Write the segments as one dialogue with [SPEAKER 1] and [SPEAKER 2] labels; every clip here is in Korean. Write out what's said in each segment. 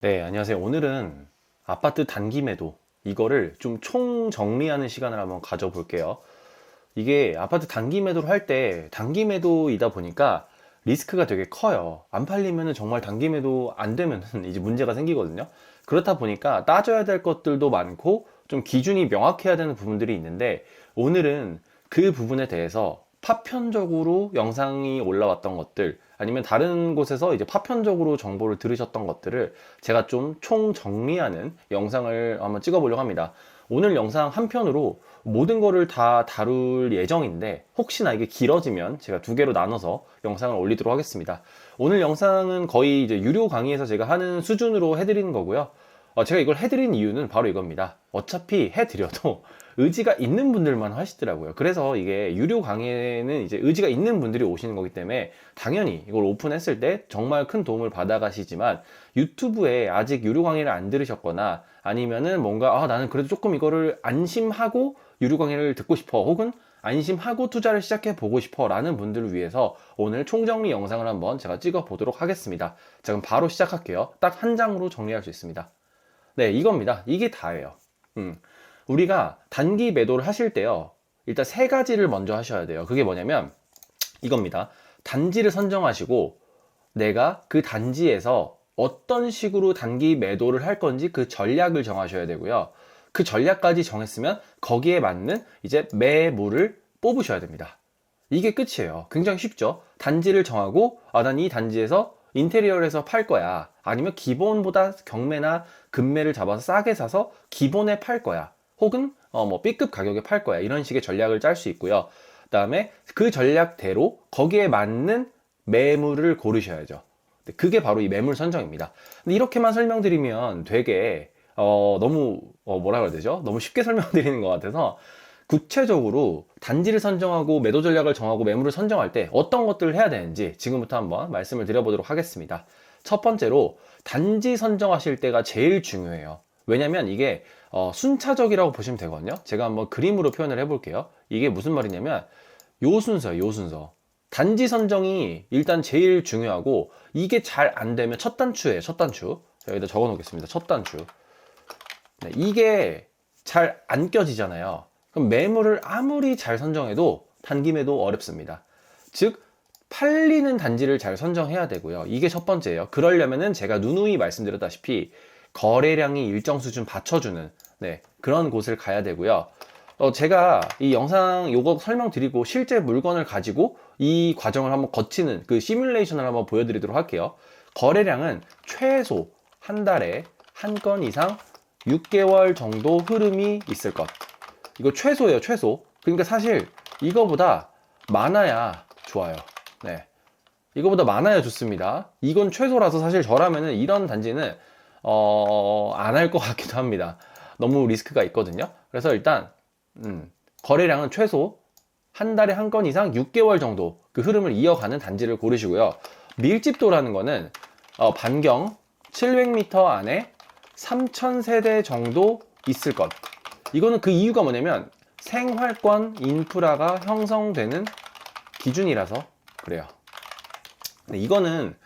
[SPEAKER 1] 네, 안녕하세요. 오늘은 아파트 단기 매도, 이거를 좀 총 정리하는 시간을 한번 가져볼게요. 이게 아파트 단기 매도를 할 때 단기 매도이다 보니까 리스크가 되게 커요. 안 팔리면은 정말 단기 매도 안 되면은 이제 문제가 생기거든요. 그렇다 보니까 따져야 될 것들도 많고 좀 기준이 명확해야 되는 부분들이 있는데, 오늘은 그 부분에 대해서 파편적으로 영상이 올라왔던 것들, 아니면 다른 곳에서 이제 파편적으로 정보를 들으셨던 것들을 제가 좀 총 정리하는 영상을 한번 찍어보려고 합니다. 오늘 영상 한 편으로 모든 거를 다 다룰 예정인데, 혹시나 이게 길어지면 제가 두 개로 나눠서 영상을 올리도록 하겠습니다. 오늘 영상은 거의 이제 유료 강의에서 제가 하는 수준으로 해드리는 거고요. 제가 이걸 해드린 이유는 바로 이겁니다. 어차피 해드려도 의지가 있는 분들만 하시더라고요. 그래서 이게 유료 강의에는 이제 의지가 있는 분들이 오시는 거기 때문에 당연히 이걸 오픈했을 때 정말 큰 도움을 받아가시지만, 유튜브에 아직 유료 강의를 안 들으셨거나 아니면은 뭔가 나는 그래도 조금 이거를 안심하고 유료 강의를 듣고 싶어, 혹은 안심하고 투자를 시작해 보고 싶어 라는 분들을 위해서 오늘 총정리 영상을 한번 제가 찍어 보도록 하겠습니다. 자, 그럼 바로 시작할게요. 딱 한 장으로 정리할 수 있습니다. 네, 이겁니다. 이게 다예요. 우리가 단기 매도를 하실 때요, 일단 세 가지를 먼저 하셔야 돼요. 그게 뭐냐면 이겁니다. 단지를 선정하시고 내가 그 단지에서 어떤 식으로 단기 매도를 할 건지 그 전략을 정하셔야 되고요. 그 전략까지 정했으면 거기에 맞는 이제 매물을 뽑으셔야 됩니다. 이게 끝이에요. 굉장히 쉽죠? 단지를 정하고, 난 이 단지에서 인테리어를 해서 팔 거야. 아니면 기본보다 경매나 금매를 잡아서 싸게 사서 기본에 팔 거야. 혹은 뭐 B급 가격에 팔 거야. 이런 식의 전략을 짤 수 있고요. 그 다음에 그 전략대로 거기에 맞는 매물을 고르셔야죠. 그게 바로 이 매물 선정입니다. 근데 이렇게만 설명드리면 되게 너무 뭐라 그래야 되죠? 너무 쉽게 설명드리는 것 같아서, 구체적으로 단지를 선정하고 매도 전략을 정하고 매물을 선정할 때 어떤 것들을 해야 되는지 지금부터 한번 말씀을 드려보도록 하겠습니다. 첫 번째로, 단지 선정하실 때가 제일 중요해요. 왜냐면 이게 순차적이라고 보시면 되거든요. 제가 한번 그림으로 표현을 해볼게요. 이게 무슨 말이냐면 요 순서예요, 요 순서. 단지 선정이 일단 제일 중요하고, 이게 잘 안 되면 첫 단추예요, 첫 단추. 여기다 적어 놓겠습니다. 첫 단추. 네, 이게 잘 안 껴지잖아요. 그럼 매물을 아무리 잘 선정해도 단기 매도 어렵습니다. 즉, 팔리는 단지를 잘 선정해야 되고요. 이게 첫 번째예요. 그러려면은 제가 누누이 말씀드렸다시피 거래량이 일정 수준 받쳐주는, 그런 곳을 가야 되고요. 제가 이 영상 요거 설명드리고 실제 물건을 가지고 이 과정을 한번 거치는 그 시뮬레이션을 한번 보여드리도록 할게요. 거래량은 최소 한 달에 한 건 이상 6개월 정도 흐름이 있을 것. 이거 최소예요, 최소. 그러니까 사실 이거보다 많아야 좋아요. 네, 이거보다 많아야 좋습니다. 이건 최소라서 사실 저라면은 이런 단지는 안 할 것 같기도 합니다. 너무 리스크가 있거든요. 그래서 일단 거래량은 최소 한 달에 한 건 이상 6개월 정도 그 흐름을 이어가는 단지를 고르시고요. 밀집도라는 거는 반경 700m 안에 3000세대 정도 있을 것. 이거는 그 이유가 뭐냐면 생활권 인프라가 형성되는 기준이라서 그래요. 이거는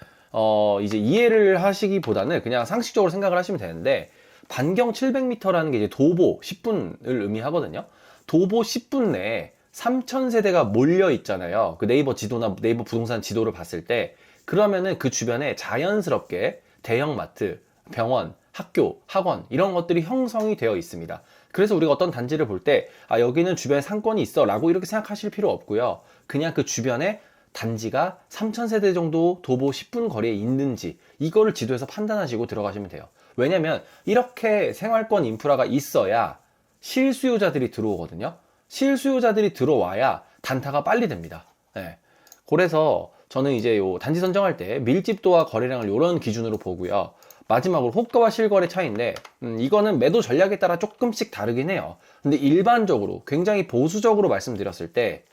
[SPEAKER 1] 이제 이해를 하시기보다는 그냥 상식적으로 생각을 하시면 되는데, 반경 700m라는 게 이제 도보 10분을 의미하거든요. 도보 10분 내에 3000세대가 몰려 있잖아요. 그 네이버 지도나 네이버 부동산 지도를 봤을 때. 그러면은 그 주변에 자연스럽게 대형마트, 병원, 학교, 학원 이런 것들이 형성이 되어 있습니다. 그래서 우리가 어떤 단지를 볼 때 여기는 주변에 상권이 있어 라고 이렇게 생각하실 필요 없고요. 그냥 그 주변에 단지가 3000세대 정도 도보 10분 거리에 있는지 이거를 지도에서 판단하시고 들어가시면 돼요. 왜냐면 이렇게 생활권 인프라가 있어야 실수요자들이 들어오거든요. 실수요자들이 들어와야 단타가 빨리 됩니다. 네. 그래서 저는 이제 요 단지 선정할 때 밀집도와 거래량을 이런 기준으로 보고요. 마지막으로 호가와 실거래 차이인데, 이거는 매도 전략에 따라 조금씩 다르긴 해요. 근데 일반적으로 굉장히 보수적으로 말씀드렸을 때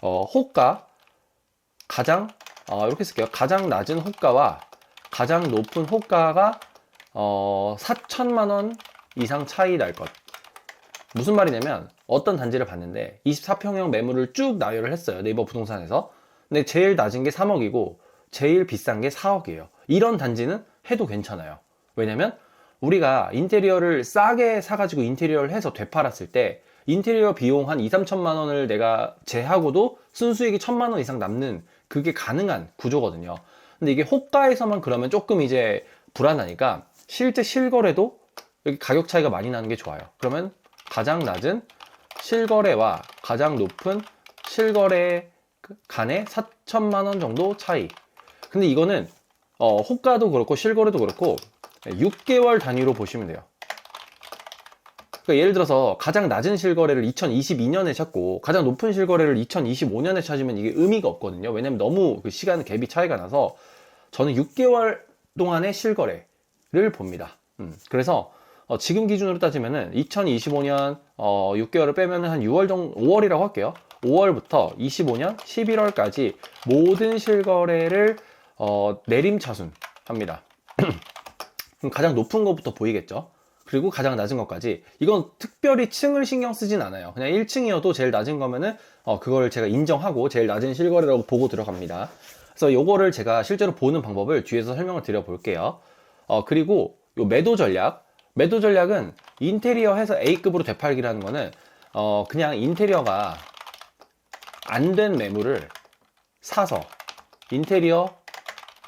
[SPEAKER 1] 호가 가장 이렇게 쓸게요. 가장 낮은 호가와 가장 높은 호가가 4천만 원 이상 차이 날 것. 무슨 말이냐면, 어떤 단지를 봤는데 24평형 매물을 쭉 나열을 했어요, 네이버 부동산에서. 근데 제일 낮은 게 3억이고 제일 비싼 게 4억이에요. 이런 단지는 해도 괜찮아요. 왜냐면 우리가 인테리어를 싸게 사가지고 인테리어를 해서 되팔았을 때 인테리어 비용 한 2, 3천만 원을 내가 제하고도 순수익이 1,000만 원 이상 남는 그게 가능한 구조거든요. 근데 이게 호가에서만 그러면 조금 이제 불안하니까 실제 실거래도 여기 가격 차이가 많이 나는 게 좋아요. 그러면 가장 낮은 실거래와 가장 높은 실거래 간의 4천만 원 정도 차이. 근데 이거는 호가도 그렇고 실거래도 그렇고 6개월 단위로 보시면 돼요. 그러니까 예를 들어서 가장 낮은 실거래를 2022년에 찾고 가장 높은 실거래를 2025년에 찾으면 이게 의미가 없거든요. 왜냐면 너무 그 시간 갭이 차이가 나서 저는 6개월 동안의 실거래를 봅니다. 그래서 지금 기준으로 따지면은 2025년 6개월을 빼면 한 6월 정도, 5월이라고 할게요. 5월부터 25년 11월까지 모든 실거래를 내림차순 합니다. 그럼 가장 높은 것부터 보이겠죠. 그리고 가장 낮은 것까지. 이건 특별히 층을 신경 쓰진 않아요. 그냥 1층이어도 제일 낮은 거면은 그걸 제가 인정하고 제일 낮은 실거래라고 보고 들어갑니다. 그래서 요거를 제가 실제로 보는 방법을 뒤에서 설명을 드려 볼게요. 그리고 요 매도 전략은 인테리어 해서 A급으로 되팔기라는 거는 그냥 인테리어가 안 된 매물을 사서 인테리어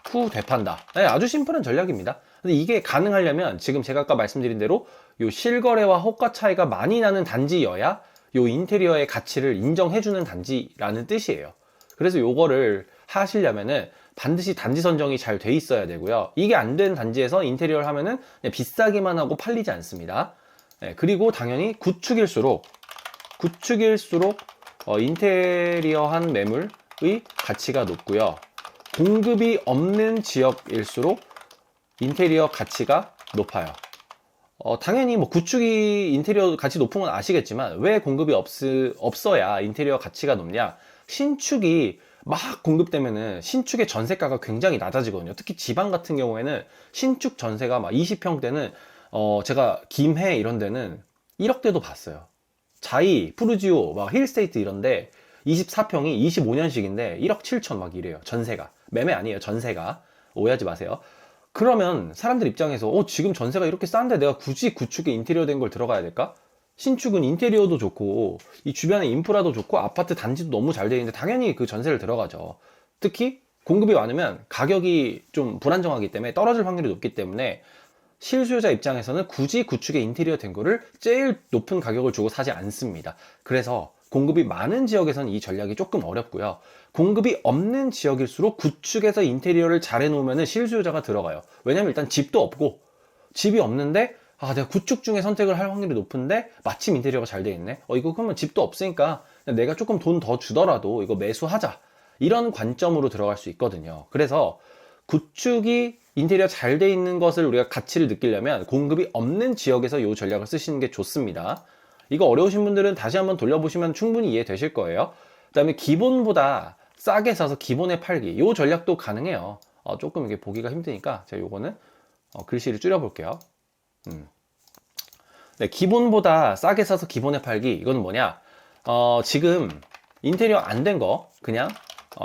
[SPEAKER 1] 후 되판다. 네, 아주 심플한 전략입니다. 근데 이게 가능하려면 지금 제가 아까 말씀드린 대로 요 실거래와 호가 차이가 많이 나는 단지여야 요 인테리어의 가치를 인정해주는 단지라는 뜻이에요. 그래서 요거를 하시려면은 반드시 단지 선정이 잘 돼 있어야 되고요. 이게 안 된 단지에서 인테리어를 하면은 그냥 비싸기만 하고 팔리지 않습니다. 네, 그리고 당연히 구축일수록 인테리어한 매물의 가치가 높고요. 공급이 없는 지역일수록 인테리어 가치가 높아요. 당연히 뭐 구축이 인테리어 가치 높은 건 아시겠지만 왜 공급이 없어야 인테리어 가치가 높냐? 신축이 막 공급되면은 신축의 전세가가 굉장히 낮아지거든요. 특히 지방 같은 경우에는 신축 전세가 막 20평대는 제가 김해 이런 데는 1억대도 봤어요. 자이, 푸르지오, 막 힐스테이트 이런데 24평이 25년식인데 1억 7천 막 이래요. 전세가. 매매 아니에요. 전세가. 오해하지 마세요. 그러면 사람들 입장에서 지금 전세가 이렇게 싼데 내가 굳이 구축에 인테리어 된 걸 들어가야 될까? 신축은 인테리어도 좋고 이 주변에 인프라도 좋고 아파트 단지도 너무 잘 돼 있는데 당연히 그 전세를 들어가죠. 특히 공급이 많으면 가격이 좀 불안정하기 때문에 떨어질 확률이 높기 때문에 실수요자 입장에서는 굳이 구축에 인테리어 된 거를 제일 높은 가격을 주고 사지 않습니다. 그래서 공급이 많은 지역에서는 이 전략이 조금 어렵고요. 공급이 없는 지역일수록 구축에서 인테리어를 잘 해놓으면 실수요자가 들어가요. 왜냐면 일단 집도 없고 집이 없는데 내가 구축 중에 선택을 할 확률이 높은데 마침 인테리어가 잘 돼 있네. 이거 그러면 집도 없으니까 내가 조금 돈 더 주더라도 이거 매수하자. 이런 관점으로 들어갈 수 있거든요. 그래서 구축이 인테리어 잘 돼 있는 것을 우리가 가치를 느끼려면 공급이 없는 지역에서 이 전략을 쓰시는 게 좋습니다. 이거 어려우신 분들은 다시 한번 돌려보시면 충분히 이해되실 거예요. 그 다음에 기본보다 싸게 사서 기본에 팔기. 이 전략도 가능해요. 조금 이게 보기가 힘드니까 제가 요거는 글씨를 줄여볼게요. 네, 기본보다 싸게 사서 기본에 팔기. 이거는 뭐냐? 지금 인테리어 안 된 거 그냥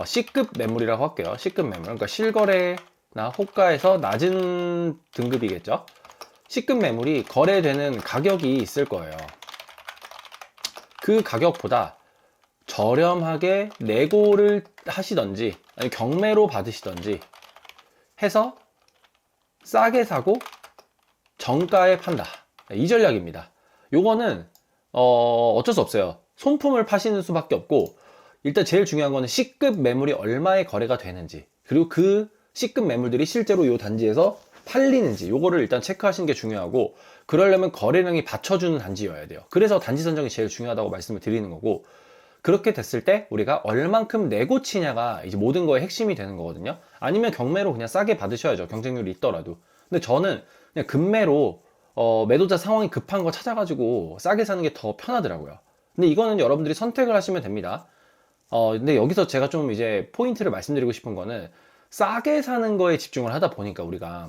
[SPEAKER 1] C급 매물이라고 할게요. C급 매물. 그러니까 실거래나 호가에서 낮은 등급이겠죠. C급 매물이 거래되는 가격이 있을 거예요. 그 가격보다 저렴하게 내고를 하시던지 아니 경매로 받으시던지 해서 싸게 사고 정가에 판다. 이 전략입니다. 요거는 어쩔 수 없어요. 손품을 파시는 수밖에 없고 일단 제일 중요한 거는 C급 매물이 얼마에 거래가 되는지 그리고 그 C급 매물들이 실제로 이 단지에서 팔리는지 요거를 일단 체크하시는 게 중요하고 그러려면 거래량이 받쳐주는 단지여야 돼요. 그래서 단지 선정이 제일 중요하다고 말씀을 드리는 거고 그렇게 됐을 때 우리가 얼만큼 내고 치냐가 이제 모든 거의 핵심이 되는 거거든요. 아니면 경매로 그냥 싸게 받으셔야죠. 경쟁률이 있더라도. 근데 저는 그냥 급매로 매도자 상황이 급한 거 찾아가지고 싸게 사는 게 더 편하더라고요. 근데 이거는 여러분들이 선택을 하시면 됩니다. 근데 여기서 제가 좀 이제 포인트를 말씀드리고 싶은 거는 싸게 사는 거에 집중을 하다 보니까 우리가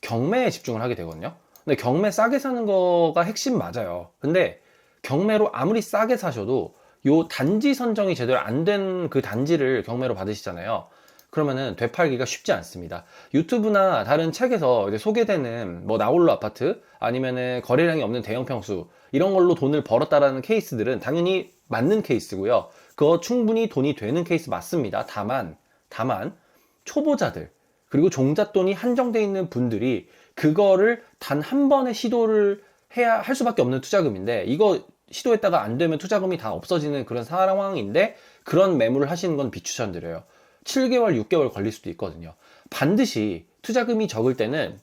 [SPEAKER 1] 경매에 집중을 하게 되거든요. 근데 경매 싸게 사는 거가 핵심 맞아요. 근데 경매로 아무리 싸게 사셔도 요 단지 선정이 제대로 안 된 그 단지를 경매로 받으시잖아요. 그러면은 되팔기가 쉽지 않습니다. 유튜브나 다른 책에서 이제 소개되는 뭐 나홀로 아파트 아니면은 거래량이 없는 대형 평수 이런 걸로 돈을 벌었다라는 케이스들은 당연히 맞는 케이스고요. 그거 충분히 돈이 되는 케이스 맞습니다. 다만 초보자들 그리고 종잣돈이 한정되어 있는 분들이 그거를 단 한 번의 시도를 해야 할 수밖에 없는 투자금인데 이거 시도했다가 안 되면 투자금이 다 없어지는 그런 상황인데 그런 매물을 하시는 건 비추천드려요. 7개월, 6개월 걸릴 수도 있거든요. 반드시 투자금이 적을 때는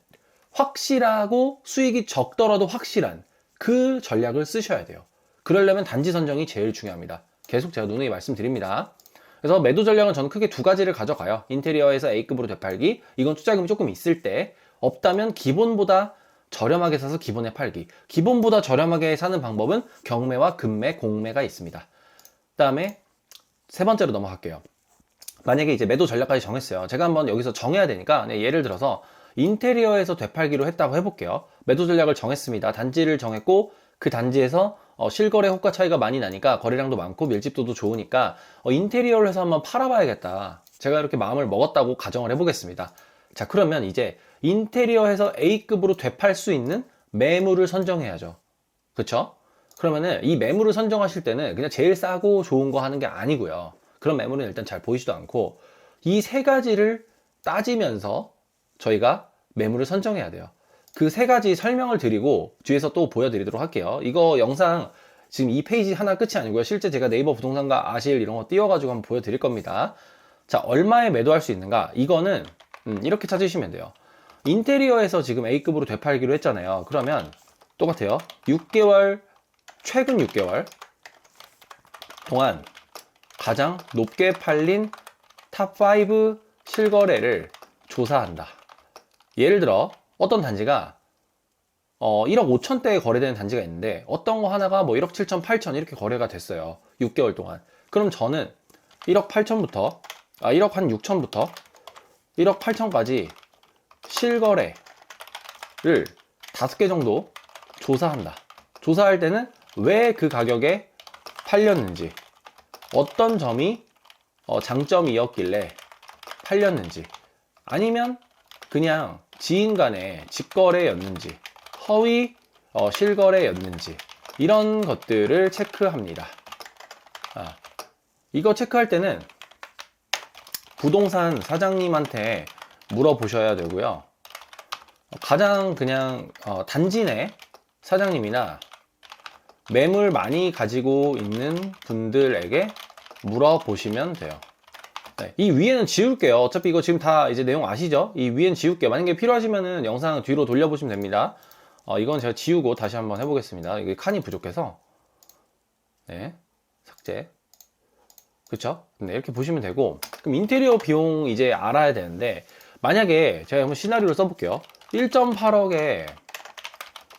[SPEAKER 1] 확실하고 수익이 적더라도 확실한 그 전략을 쓰셔야 돼요. 그러려면 단지 선정이 제일 중요합니다. 계속 제가 누누이 말씀드립니다. 그래서 매도 전략은 저는 크게 두 가지를 가져가요. 인테리어에서 A급으로 되팔기, 이건 투자금이 조금 있을 때, 없다면 기본보다 저렴하게 사서 기본에 팔기. 기본보다 저렴하게 사는 방법은 경매와 금매, 공매가 있습니다. 그 다음에 세 번째로 넘어갈게요. 만약에 이제 매도 전략까지 정했어요. 제가 한번 여기서 정해야 되니까 예를 들어서 인테리어에서 되팔기로 했다고 해볼게요. 매도 전략을 정했습니다. 단지를 정했고 그 단지에서 실거래 호가 차이가 많이 나니까 거래량도 많고 밀집도도 좋으니까 인테리어를 해서 한번 팔아봐야겠다. 제가 이렇게 마음을 먹었다고 가정을 해보겠습니다. 자, 그러면 이제 인테리어에서 A급으로 되팔 수 있는 매물을 선정해야죠. 그쵸? 그러면은 이 매물을 선정하실 때는 그냥 제일 싸고 좋은 거 하는 게 아니고요. 그런 매물은 일단 잘 보이지도 않고 이 세 가지를 따지면서 저희가 매물을 선정해야 돼요. 그 세 가지 설명을 드리고 뒤에서 또 보여드리도록 할게요. 이거 영상 지금 이 페이지 하나 끝이 아니고요. 실제 제가 네이버 부동산과 아실 이런 거 띄워가지고 한번 보여드릴 겁니다. 자, 얼마에 매도할 수 있는가? 이거는 이렇게 찾으시면 돼요. 인테리어에서 지금 A급으로 되팔기로 했잖아요. 그러면 똑같아요. 6개월, 최근 6개월 동안 가장 높게 팔린 탑5 실거래를 조사한다. 예를 들어 어떤 단지가 1억 5천대에 거래되는 단지가 있는데 어떤 거 하나가 뭐 1억 7천, 8천 이렇게 거래가 됐어요. 6개월 동안. 그럼 저는 1억 8천부터 1억 한 6천부터 1억 8천까지 실거래를 5개 정도 조사한다. 조사할 때는 왜 그 가격에 팔렸는지, 어떤 점이 장점이었길래 팔렸는지, 아니면 그냥 지인 간의 직거래였는지, 허위 실거래였는지, 이런 것들을 체크합니다. 이거 체크할 때는 부동산 사장님한테 물어보셔야 되고요. 가장 그냥 단지 내 사장님이나 매물 많이 가지고 있는 분들에게 물어보시면 돼요. 네, 이 위에는 지울게요. 어차피 이거 지금 다 이제 내용 아시죠? 이 위에는 지울게요. 만약에 필요하시면은 영상 뒤로 돌려보시면 됩니다. 이건 제가 지우고 다시 한번 해보겠습니다. 이게 칸이 부족해서. 네, 삭제. 그쵸? 네, 이렇게 보시면 되고. 그럼 인테리어 비용 이제 알아야 되는데, 만약에 제가 한번 시나리오를 써볼게요. 1.8억에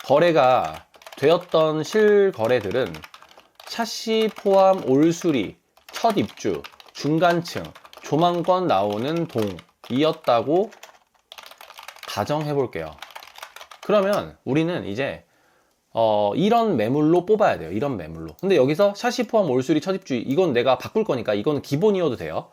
[SPEAKER 1] 거래가 되었던 실거래들은 샤시 포함 올수리, 첫 입주, 중간층, 조망권 나오는 동이었다고 가정해 볼게요. 그러면 우리는 이제 이런 매물로 뽑아야 돼요. 이런 매물로. 근데 여기서 샤시 포함 올수리, 첫 입주 이건 내가 바꿀 거니까 이건 기본이어도 돼요.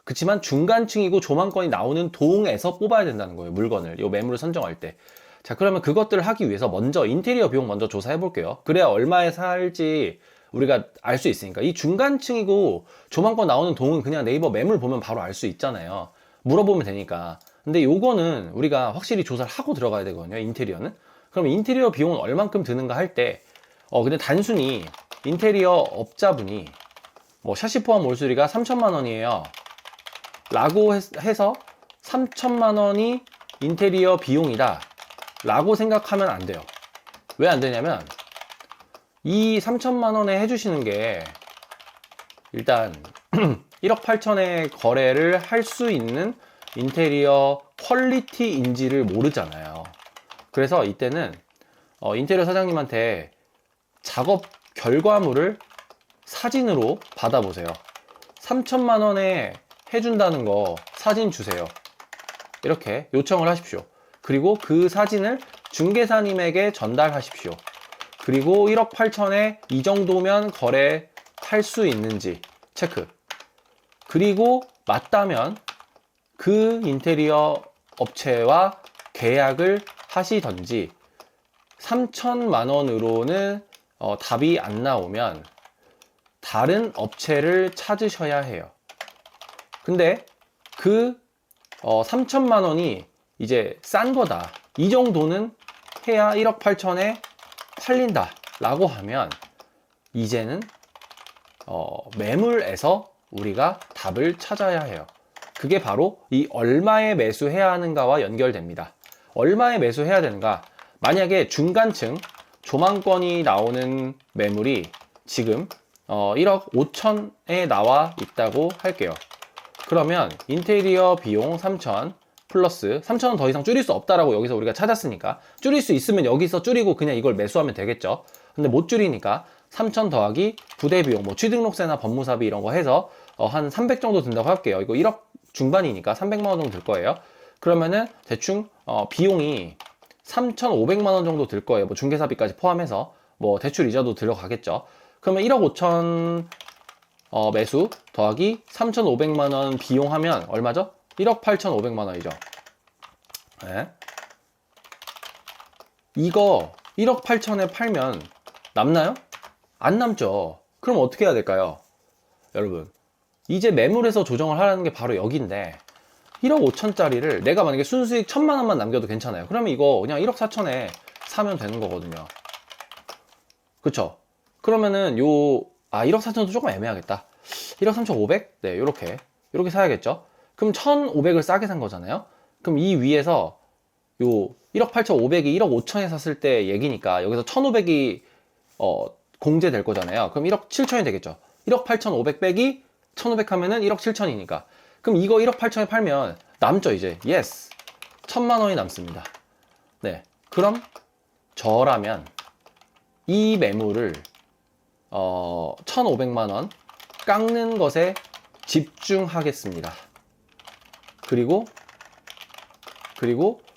[SPEAKER 1] 그렇지만 중간층이고 조망권이 나오는 동에서 뽑아야 된다는 거예요. 물건을. 이 매물을 선정할 때. 자, 그러면 그것들을 하기 위해서 먼저 인테리어 비용 먼저 조사해 볼게요. 그래야 얼마에 살지 우리가 알 수 있으니까. 이 중간층이고 조망권 나오는 동은 그냥 네이버 매물 보면 바로 알 수 있잖아요. 물어보면 되니까. 근데 요거는 우리가 확실히 조사를 하고 들어가야 되거든요. 인테리어는. 그럼 인테리어 비용은 얼만큼 드는가 할 때 근데 단순히 인테리어 업자분이 뭐 샤시 포함 올수리가 3천만 원이에요 라고 해서 3천만 원이 인테리어 비용이다 라고 생각하면 안 돼요. 왜 안 되냐면 이 3천만 원에 해주시는 게 일단 1억 8천에 거래를 할 수 있는 인테리어 퀄리티인지를 모르잖아요. 그래서 이때는 인테리어 사장님한테 작업 결과물을 사진으로 받아보세요. 3천만 원에 해준다는 거 사진 주세요. 이렇게 요청을 하십시오. 그리고 그 사진을 중개사님에게 전달하십시오. 그리고 1억 8천에 이 정도면 거래할 수 있는지 체크. 그리고 맞다면 그 인테리어 업체와 계약을 하시던지 3천만 원으로는 답이 안 나오면 다른 업체를 찾으셔야 해요. 근데 그 3천만 원이 이제 싼 거다, 이 정도는 해야 1억 8천에 팔린다 라고 하면 이제는 매물에서 우리가 답을 찾아야 해요. 그게 바로 이 얼마에 매수해야 하는가와 연결됩니다. 얼마에 매수해야 되는가? 만약에 중간층 조망권이 나오는 매물이 지금 1억 5천에 나와 있다고 할게요. 그러면 인테리어 비용 3천 플러스 3천원 더 이상 줄일 수 없다라고 여기서 우리가 찾았으니까, 줄일 수 있으면 여기서 줄이고 그냥 이걸 매수하면 되겠죠. 근데 못 줄이니까 3천 더하기 부대 비용, 뭐 취등록세나 법무사비 이런 거 해서 한 300 정도 든다고 할게요. 이거 1억 중반이니까 300만 원 정도 들 거예요. 그러면은 대충 비용이 3,500만 원 정도 들 거예요. 뭐 중개사비까지 포함해서 뭐 대출 이자도 들어가겠죠. 그러면 1억 5천 매수 더하기 3,500만 원 비용하면 얼마죠? 1억 8,500만 원이죠. 네. 이거 1억 8천에 팔면 남나요? 안 남죠. 그럼 어떻게 해야 될까요? 여러분, 이제 매물에서 조정을 하라는 게 바로 여기인데 1억 5천짜리를 내가 만약에 순수익 1,000만 원만 남겨도 괜찮아요. 그러면 이거 그냥 1억 4천에 사면 되는 거거든요. 그쵸? 그러면은 1억 4천도 조금 애매하겠다. 1억 3,500? 네, 요렇게 사야겠죠? 그럼 1,500을 싸게 산 거잖아요? 그럼 이 위에서 1억 8,500이 1억 5천에 샀을 때 얘기니까 여기서 1,500이 공제될 거잖아요. 그럼 1억 7천이 되겠죠. 1억 8,500 빼기 1,500 하면은 1억 7천이니까. 그럼 이거 1억 8천에 팔면 남죠, 이제. 예스. 1,000만 원이 남습니다. 네. 그럼 저라면 이 매물을 1,500만 원 깎는 것에 집중하겠습니다. 그리고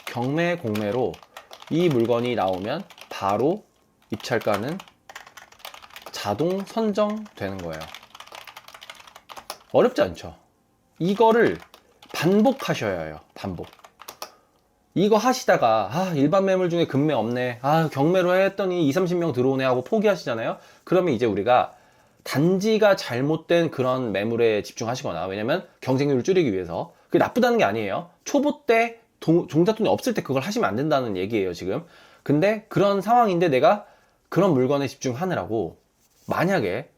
[SPEAKER 1] 경매 공매로 이 물건이 나오면 바로 입찰가는 자동 선정되는 거예요. 어렵지 않죠? 이거를 반복하셔야 해요. 반복. 이거 하시다가 일반 매물 중에 금매 없네, 경매로 했더니 20-30명 들어오네 하고 포기하시잖아요. 그러면 이제 우리가 단지가 잘못된 그런 매물에 집중하시거나, 왜냐면 경쟁률을 줄이기 위해서, 그게 나쁘다는 게 아니에요. 초보 때 종잣돈이 없을 때 그걸 하시면 안 된다는 얘기예요, 지금. 근데 그런 상황인데 내가 그런 물건에 집중하느라고, 만약에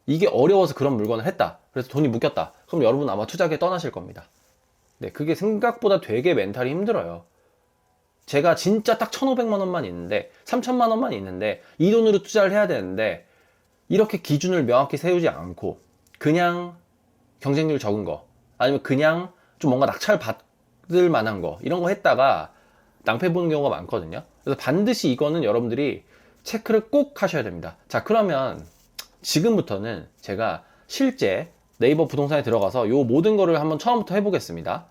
[SPEAKER 1] 이게 어려워서 그런 물건을 했다, 그래서 돈이 묶였다, 그럼 여러분 아마 투자하게 떠나실 겁니다. 네, 그게 생각보다 되게 멘탈이 힘들어요. 제가 진짜 딱 1,500만 원만 있는데, 3,000만 원만 있는데 이 돈으로 투자를 해야 되는데, 이렇게 기준을 명확히 세우지 않고 그냥 경쟁률 적은 거, 아니면 그냥 좀 뭔가 낙찰 받을 만한 거, 이런 거 했다가 낭패 보는 경우가 많거든요. 그래서 반드시 이거는 여러분들이 체크를 꼭 하셔야 됩니다. 자, 그러면 지금부터는 제가 실제 네이버 부동산에 들어가서 요 모든 거를 한번 처음부터 해보겠습니다.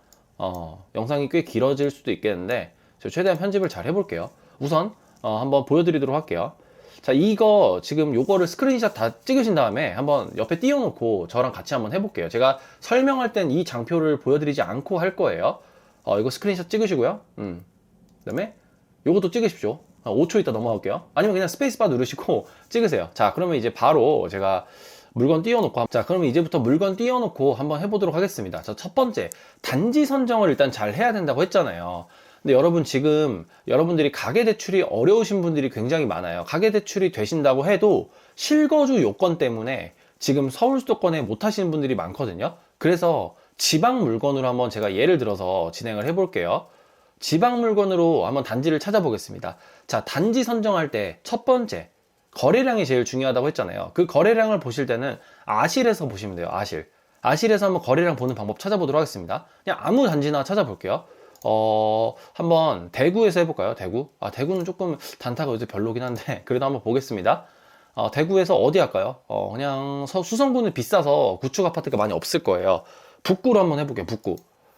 [SPEAKER 1] 영상이 꽤 길어질 수도 있겠는데 제가 최대한 편집을 잘 해볼게요. 우선 한번 보여드리도록 할게요. 자, 이거 지금 요거를 스크린샷 다 찍으신 다음에 한번 옆에 띄워놓고 저랑 같이 한번 해볼게요. 제가 설명할 땐 이 장표를 보여드리지 않고 할 거예요. 이거 스크린샷 찍으시고요. 그 다음에 요것도 찍으십시오. 5초 있다 넘어갈게요. 아니면 그냥 스페이스바 누르시고 찍으세요. 자, 그러면 이제 바로 제가 물건 띄워놓고, 자, 그러면 이제부터 물건 띄워놓고 한번 해보도록 하겠습니다. 자, 첫 번째, 단지 선정을 일단 잘 해야 된다고 했잖아요. 근데 여러분, 지금 여러분들이 가계대출이 어려우신 분들이 굉장히 많아요. 가계대출이 되신다고 해도 실거주 요건 때문에 지금 서울 수도권에 못 하시는 분들이 많거든요. 그래서 지방 물건으로 한번 제가 예를 들어서 진행을 해볼게요. 지방 물건으로 한번 단지를 찾아보겠습니다. 자, 단지 선정할 때 첫 번째, 거래량이 제일 중요하다고 했잖아요. 그 거래량을 보실 때는 아실에서 보시면 돼요. 아실에서 한번 거래량 보는 방법 찾아보도록 하겠습니다. 그냥 아무 단지나 찾아볼게요. 한번 대구에서 해볼까요? 대구는 조금 단타가 요새 별로긴 한데 그래도 한번 보겠습니다. 대구에서 어디 할까요? 그냥 수성구는 비싸서 구축 아파트가 많이 없을 거예요. 북구로 한번 해볼게요.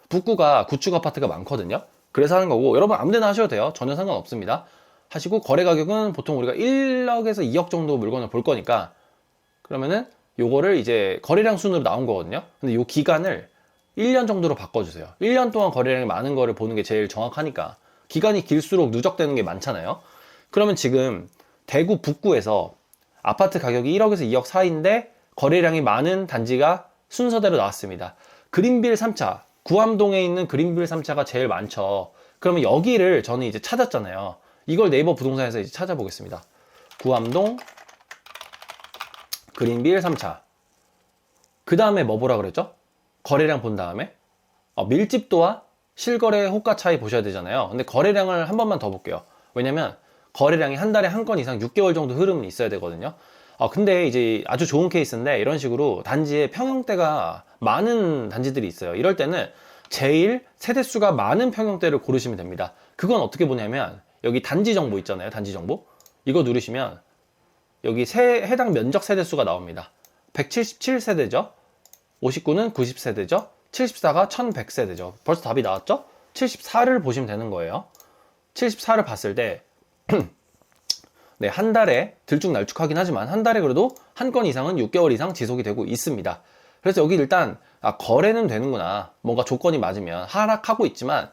[SPEAKER 1] 북구가 구축 아파트가 많거든요. 그래서 하는 거고, 여러분 아무데나 하셔도 돼요. 전혀 상관없습니다. 하시고, 거래 가격은 보통 우리가 1억에서 2억 정도 물건을 볼 거니까, 그러면은 요거를 이제 거래량 순으로 나온 거거든요. 근데 요 기간을 1년 정도로 바꿔주세요. 1년 동안 거래량이 많은 거를 보는 게 제일 정확하니까. 기간이 길수록 누적되는 게 많잖아요. 그러면 지금 대구 북구에서 아파트 가격이 1억에서 2억 사이인데 거래량이 많은 단지가 순서대로 나왔습니다. 그린빌 3차, 구암동에 있는 그린빌 3차가 제일 많죠. 그러면 여기를 저는 이제 찾았잖아요. 이걸 네이버 부동산에서 이제 찾아보겠습니다. 구암동 그린빌 3차. 그 다음에 뭐 보라 그랬죠? 거래량 본 다음에 밀집도와 실거래 호가 차이 보셔야 되잖아요. 근데 거래량을 한 번만 더 볼게요. 왜냐면 거래량이 한 달에 한 건 이상 6개월 정도 흐름은 있어야 되거든요. 근데 이제 아주 좋은 케이스인데 이런 식으로 단지에 평형대가 많은 단지들이 있어요. 이럴 때는 제일 세대수가 많은 평형대를 고르시면 됩니다. 그건 어떻게 보냐면 여기 단지 정보 있잖아요. 단지 정보. 이거 누르시면 여기 해당 면적 세대수가 나옵니다. 177세대죠. 59는 90세대죠. 74가 1100세대죠. 벌써 답이 나왔죠? 74를 보시면 되는 거예요. 74를 봤을 때 네, 한 달에 들쭉날쭉하긴 하지만 한 달에 그래도 한 건 이상은 6개월 이상 지속이 되고 있습니다. 그래서 여기 일단 거래는 되는구나. 뭔가 조건이 맞으면 하락하고 있지만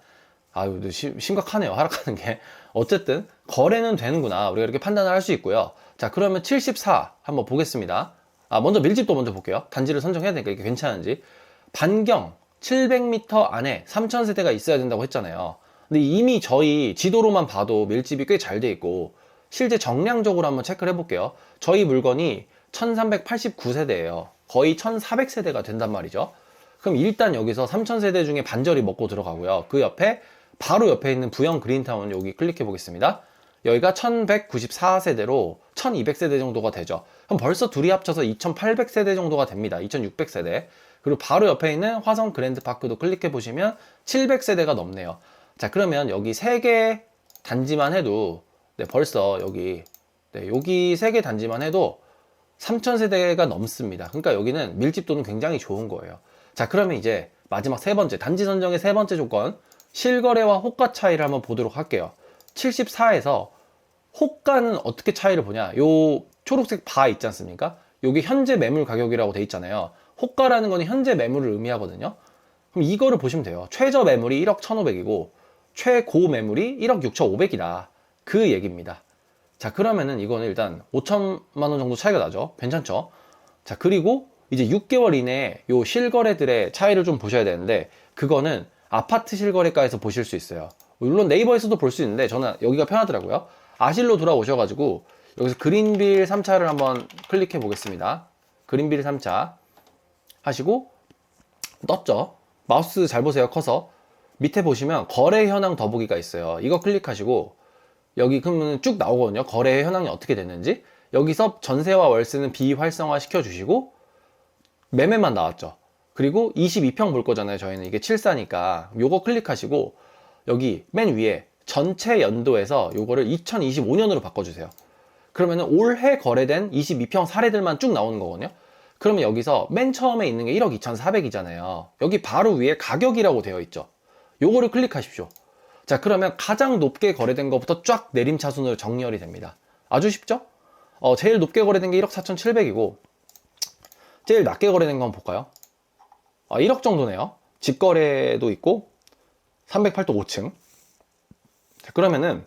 [SPEAKER 1] 아유 심각하네요. 하락하는 게. 어쨌든 거래는 되는구나. 우리가 이렇게 판단을 할 수 있고요. 자, 그러면 74 한번 보겠습니다. 먼저 밀집도 먼저 볼게요. 단지를 선정해야 되니까 이게 괜찮은지. 반경 700m 안에 3000세대가 있어야 된다고 했잖아요. 근데 이미 저희 지도로만 봐도 밀집이 꽤 잘 돼 있고 실제 정량적으로 한번 체크를 해볼게요. 저희 물건이 1389세대예요. 거의 1400세대가 된단 말이죠. 그럼 일단 여기서 3000세대 중에 반절이 먹고 들어가고요. 그 옆에 바로 옆에 있는 부영 그린타운 여기 클릭해 보겠습니다. 여기가 1194세대로 1200세대 정도가 되죠. 그럼 벌써 둘이 합쳐서 2800세대 정도가 됩니다. 2600세대. 그리고 바로 옆에 있는 화성 그랜드파크도 클릭해 보시면 700세대가 넘네요. 자, 그러면 여기 3개 단지만 해도 네, 벌써 여기 3개 단지만 해도 3000세대가 넘습니다. 그러니까 여기는 밀집도는 굉장히 좋은 거예요. 자, 그러면 이제 마지막 세 번째 단지 선정의 세 번째 조건, 실거래와 호가 차이를 한번 보도록 할게요. 74에서 호가는 어떻게 차이를 보냐? 요 초록색 바 있지 않습니까? 요게 현재 매물 가격이라고 돼 있잖아요. 호가라는 거는 현재 매물을 의미하거든요. 그럼 이거를 보시면 돼요. 최저 매물이 1억 1,500이고 최고 매물이 1억 6,500이다. 그 얘기입니다. 자, 그러면은 이거는 일단 5천만 원 정도 차이가 나죠. 괜찮죠? 자, 그리고 이제 6개월 이내에 요 실거래들의 차이를 좀 보셔야 되는데 그거는 아파트 실거래가에서 보실 수 있어요. 물론 네이버에서도 볼 수 있는데 저는 여기가 편하더라고요. 아실로 돌아오셔가지고 여기서 그린빌 3차를 한번 클릭해 보겠습니다. 그린빌 3차 하시고 떴죠? 마우스 잘 보세요. 커서 밑에 보시면 거래 현황 더보기가 있어요. 이거 클릭하시고 여기 그러면 쭉 나오거든요. 거래 현황이 어떻게 됐는지. 여기서 전세와 월세는 비활성화 시켜주시고 매매만 나왔죠. 그리고 22평 볼 거잖아요. 저희는 이게 74니까 요거 클릭하시고 여기 맨 위에 전체 연도에서 요거를 2025년으로 바꿔주세요. 그러면은 올해 거래된 22평 사례들만 쭉 나오는 거거든요. 그러면 여기서 맨 처음에 있는 게 1억 2,400이잖아요. 여기 바로 위에 가격이라고 되어 있죠. 요거를 클릭하십시오. 자, 그러면 가장 높게 거래된 것부터 쫙 내림차순으로 정렬이 됩니다. 아주 쉽죠? 제일 높게 거래된 게 1억 4,700이고 제일 낮게 거래된 거 한번 볼까요? 1억 정도네요. 직거래도 있고 308도 5층. 자, 그러면은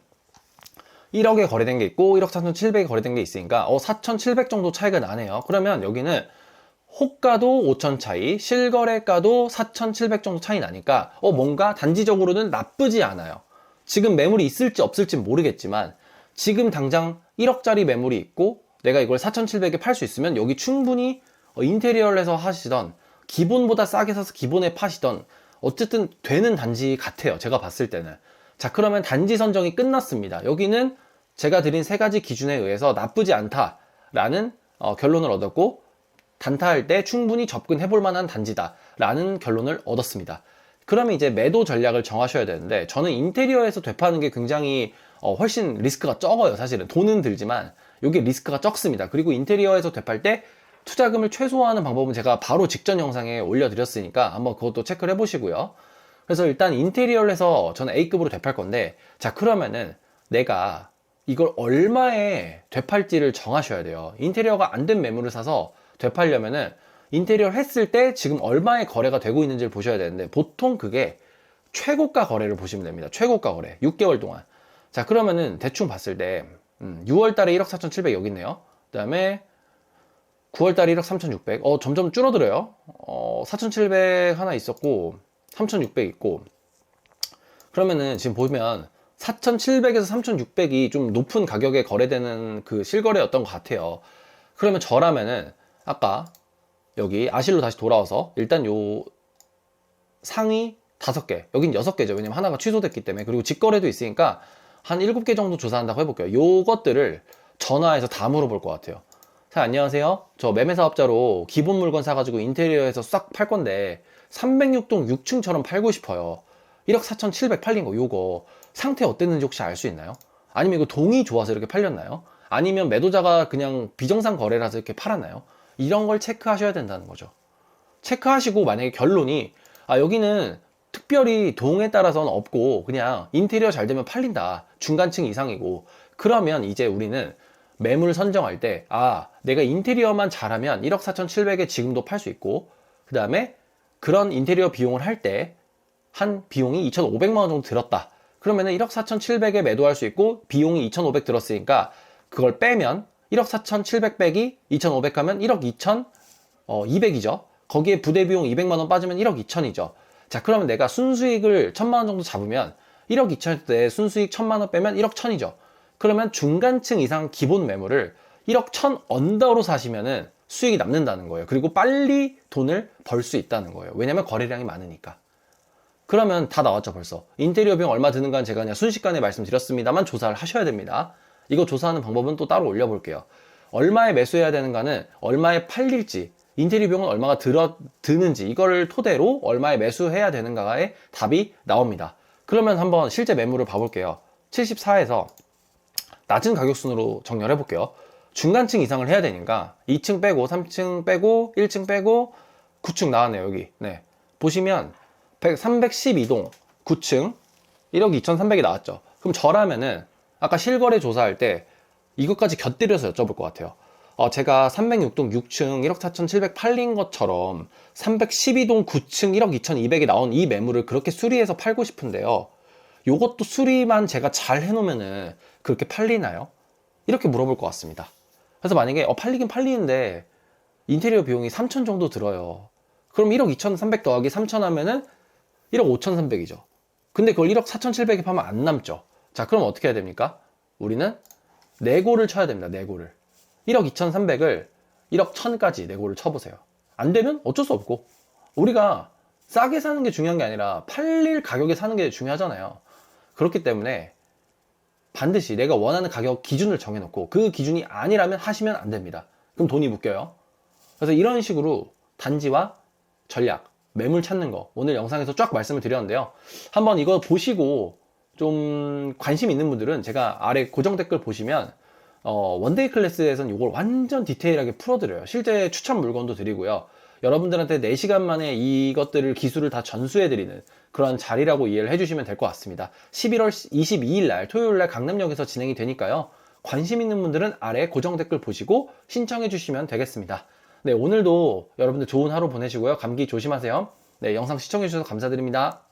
[SPEAKER 1] 1억에 거래된 게 있고 1억 4,700에 거래된 게 있으니까 4,700 정도 차이가 나네요. 그러면 여기는 호가도 5천 차이, 실거래가도 4,700 정도 차이 나니까 뭔가 단지적으로는 나쁘지 않아요. 지금 매물이 있을지 없을지 모르겠지만 지금 당장 1억짜리 매물이 있고 내가 이걸 4,700에 팔 수 있으면 여기 충분히 인테리어를 해서 하시던 기본보다 싸게 사서 기본에 파시던 어쨌든 되는 단지 같아요. 제가 봤을 때는. 자, 그러면 단지 선정이 끝났습니다. 여기는 제가 드린 세 가지 기준에 의해서 나쁘지 않다라는 결론을 얻었고 단타할 때 충분히 접근해 볼 만한 단지다 라는 결론을 얻었습니다. 그러면 이제 매도 전략을 정하셔야 되는데 저는 인테리어에서 되파는 게 굉장히 훨씬 리스크가 적어요. 사실은 돈은 들지만 이게 리스크가 적습니다. 그리고 인테리어에서 되팔 때 투자금을 최소화하는 방법은 제가 바로 직전 영상에 올려드렸으니까 한번 그것도 체크를 해보시고요. 그래서 일단 인테리어를 해서 저는 A급으로 되팔 건데 자, 그러면은 내가 이걸 얼마에 되팔지를 정하셔야 돼요. 인테리어가 안 된 매물을 사서 되팔려면은 인테리어를 했을 때 지금 얼마의 거래가 되고 있는지를 보셔야 되는데, 보통 그게 최고가 거래를 보시면 됩니다. 최고가 거래 6개월 동안. 자, 그러면은 대충 봤을 때 6월 달에 1억 4,700 여기 있네요. 그 다음에 9월 달에 1억 3,600. 점점 줄어들어요. 4,700 하나 있었고 3,600 있고. 그러면은 지금 보면 4,700에서 3,600이 좀 높은 가격에 거래되는 그 실거래였던 것 같아요. 그러면 저라면은 아까 여기 아실로 다시 돌아와서 일단 요 상위 5개, 여긴 6개죠. 왜냐면 하나가 취소됐기 때문에. 그리고 직거래도 있으니까 한 7개 정도 조사한다고 해볼게요. 요것들을 전화해서 다 물어볼 것 같아요. 자, 안녕하세요. 저 매매사업자로 기본 물건 사가지고 인테리어에서 싹 팔 건데 306동 6층처럼 팔고 싶어요. 1억 4,700 팔린 거 요거 상태 어땠는지 혹시 알 수 있나요? 아니면 이거 동이 좋아서 이렇게 팔렸나요? 아니면 매도자가 그냥 비정상 거래라서 이렇게 팔았나요? 이런 걸 체크하셔야 된다는 거죠. 체크하시고 만약에 결론이 여기는 특별히 동에 따라서는 없고 그냥 인테리어 잘 되면 팔린다, 중간층 이상이고, 그러면 이제 우리는 매물 선정할 때 내가 인테리어만 잘하면 1억 4,700에 지금도 팔 수 있고, 그 다음에 그런 인테리어 비용을 할 때 한 비용이 2,500만 원 정도 들었다. 그러면은 1억 4,700에 매도할 수 있고 비용이 2,500 들었으니까 그걸 빼면 1억 4,700 빼기 2,500 하면 1억 2,200이죠. 거기에 부대 비용 200만 원 빠지면 1억 2천이죠. 자, 그러면 내가 순수익을 1,000만 원 정도 잡으면 1억 2천일 때 순수익 1,000만 원 빼면 1억 1천이죠. 그러면 중간층 이상 기본 매물을 1억 1천 언더로 사시면은 수익이 남는다는 거예요. 그리고 빨리 돈을 벌 수 있다는 거예요. 왜냐면 거래량이 많으니까. 그러면 다 나왔죠, 벌써. 인테리어 비용 얼마 드는가는 제가 그냥 순식간에 말씀드렸습니다만 조사를 하셔야 됩니다. 이거 조사하는 방법은 또 따로 올려볼게요. 얼마에 매수해야 되는가는 얼마에 팔릴지, 인테리어 비용은 얼마가 드는지 이걸 토대로 얼마에 매수해야 되는가의 답이 나옵니다. 그러면 한번 실제 매물을 봐볼게요. 74에서 낮은 가격순으로 정렬해 볼게요. 중간층 이상을 해야 되니까 2층 빼고 3층 빼고 1층 빼고 9층 나왔네요. 여기. 네. 보시면 312동 9층 1억 2,300이 나왔죠. 그럼 저라면은 아까 실거래 조사할 때 이것까지 곁들여서 여쭤볼 것 같아요. 제가 306동 6층 1억 4,700 팔린 것처럼 312동 9층 1억 2,200이 나온 이 매물을 그렇게 수리해서 팔고 싶은데요. 요것도 수리만 제가 잘 해놓으면은 그렇게 팔리나요? 이렇게 물어볼 것 같습니다. 그래서 만약에 팔리긴 팔리는데 인테리어 비용이 3천 정도 들어요. 그럼 1억 2,300 더하기 3천 하면은 1억 5,300이죠. 근데 그걸 1억 4,700에 파면 안 남죠. 자, 그럼 어떻게 해야 됩니까? 우리는 내고를 쳐야 됩니다. 내고를. 1억 2,300을 1억 1,000까지 내고를 쳐보세요. 안 되면 어쩔 수 없고. 우리가 싸게 사는 게 중요한 게 아니라 팔릴 가격에 사는 게 중요하잖아요. 그렇기 때문에 반드시 내가 원하는 가격 기준을 정해놓고 그 기준이 아니라면 하시면 안 됩니다. 그럼 돈이 묶여요. 그래서 이런 식으로 단지와 전략, 매물 찾는 거 오늘 영상에서 쫙 말씀을 드렸는데요. 한번 이거 보시고 좀 관심 있는 분들은 제가 아래 고정 댓글 보시면 원데이 클래스에서는 이걸 완전 디테일하게 풀어드려요. 실제 추천 물건도 드리고요. 여러분들한테 4시간 만에 이것들을 기술을 다 전수해드리는 그런 자리라고 이해를 해주시면 될 것 같습니다. 11월 22일 날 토요일 날 강남역에서 진행이 되니까요. 관심 있는 분들은 아래 고정 댓글 보시고 신청해 주시면 되겠습니다. 네, 오늘도 여러분들 좋은 하루 보내시고요. 감기 조심하세요. 네, 영상 시청해 주셔서 감사드립니다.